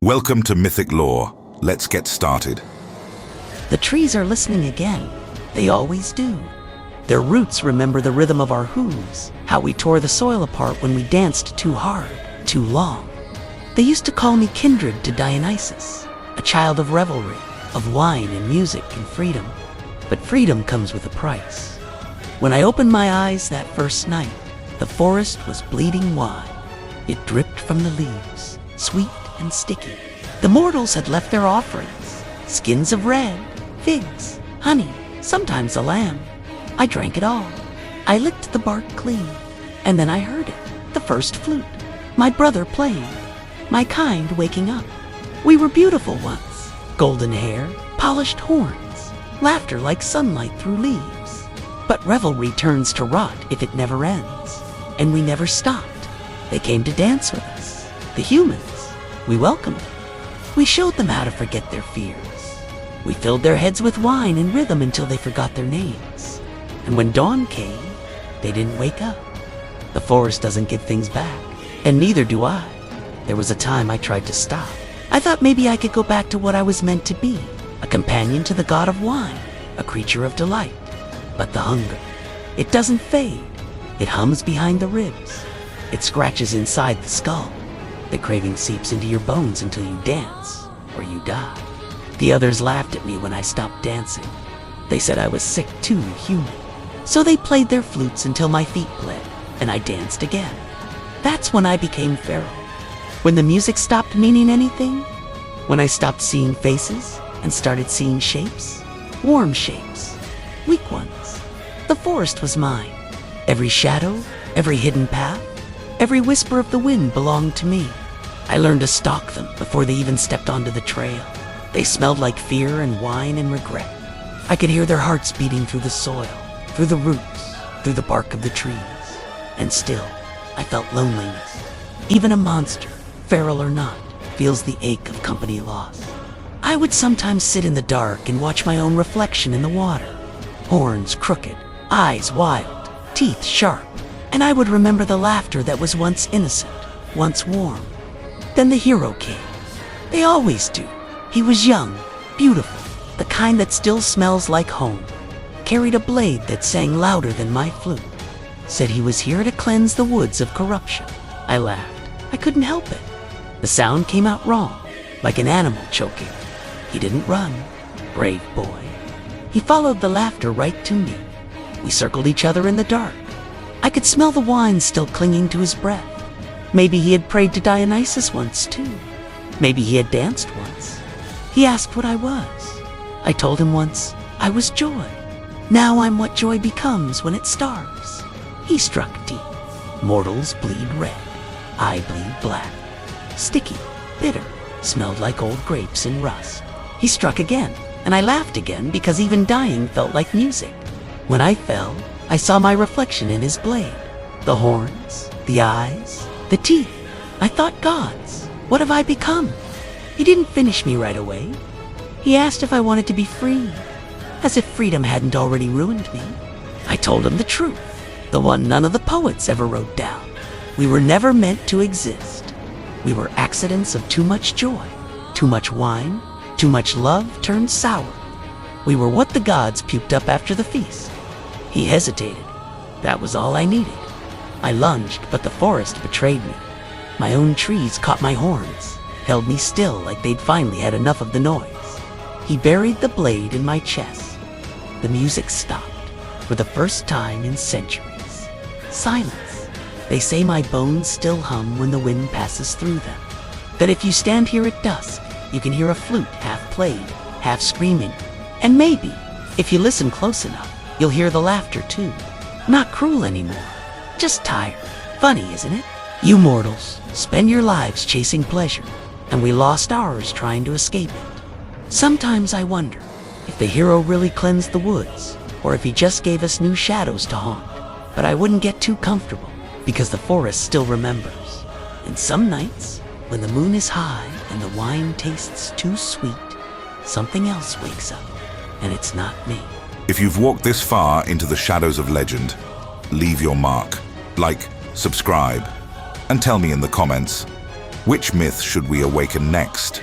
Welcome to Mythic Lore. Let's get started. The trees are listening again. They always do. Their roots remember the rhythm of our hooves, how we tore the soil apart when we danced too hard, too long. They used to call me kindred to Dionysus, a child of revelry, of wine and music and freedom. But freedom comes with a price. When I opened my eyes that first night, the forest was bleeding wine. It dripped from the leaves, sweet and sticky. The mortals had left their offerings, skins of red, figs, honey, sometimes a lamb. I drank it all. I licked the bark clean, and then I heard it, the first flute, my brother playing, my kind waking up. We were beautiful once, golden hair, polished horns, laughter like sunlight through leaves. But revelry turns to rot if it never ends, and we never stopped. They came to dance with us, the humans. We welcomed them. We showed them how to forget their fears. We filled their heads with wine and rhythm until they forgot their names. And when dawn came, they didn't wake up. The forest doesn't give things back, and neither do I. There was a time I tried to stop. I thought maybe I could go back to what I was meant to be, a companion to the god of wine, a creature of delight. But the hunger, it doesn't fade. It hums behind the ribs. It scratches inside the skull. The craving seeps into your bones until you dance, or you die. The others laughed at me when I stopped dancing. They said I was sick too human. So they played their flutes until my feet bled, and I danced again. That's when I became feral. When the music stopped meaning anything. When I stopped seeing faces and started seeing shapes. Warm shapes, weak ones. The forest was mine. Every shadow, every hidden path, every whisper of the wind belonged to me. I learned to stalk them before they even stepped onto the trail. They smelled like fear and wine and regret. I could hear their hearts beating through the soil, through the roots, through the bark of the trees. And still, I felt loneliness. Even a monster, feral or not, feels the ache of company lost. I would sometimes sit in the dark and watch my own reflection in the water. Horns crooked, eyes wild, teeth sharp. And I would remember the laughter that was once innocent, once warm. Then the hero came. They always do. He was young, beautiful, the kind that still smells like home. Carried a blade that sang louder than my flute. Said he was here to cleanse the woods of corruption. I laughed. I couldn't help it. The sound came out wrong, like an animal choking. He didn't run. Brave boy. He followed the laughter right to me. We circled each other in the dark. I could smell the wine still clinging to his breath. Maybe he had prayed to Dionysus once, too. Maybe he had danced once. He asked what I was. I told him once, I was joy. Now I'm what joy becomes when it starves. He struck deep. Mortals bleed red. I bleed black. Sticky, bitter, smelled like old grapes in rust. He struck again, and I laughed again because even dying felt like music. When I fell, I saw my reflection in his blade. The horns, the eyes, the teeth. I thought gods. What have I become? He didn't finish me right away. He asked if I wanted to be free, as if freedom hadn't already ruined me. I told him the truth, the one none of the poets ever wrote down. We were never meant to exist. We were accidents of too much joy, too much wine, too much love turned sour. We were what the gods puked up after the feast. He hesitated. That was all I needed. I lunged, but the forest betrayed me. My own trees caught my horns, held me still like they'd finally had enough of the noise. He buried the blade in my chest. The music stopped, for the first time in centuries. Silence. They say my bones still hum when the wind passes through them. That if you stand here at dusk, you can hear a flute half played, half screaming. And maybe, if you listen close enough, you'll hear the laughter too. Not cruel anymore, just tired. Funny, isn't it? You mortals spend your lives chasing pleasure, and we lost ours trying to escape it. Sometimes I wonder if the hero really cleansed the woods, or if he just gave us new shadows to haunt. But I wouldn't get too comfortable, because the forest still remembers. And some nights, when the moon is high and the wine tastes too sweet, something else wakes up, and it's not me. If you've walked this far into the shadows of legend, leave your mark. Like, subscribe, and tell me in the comments, Which myth should we awaken next?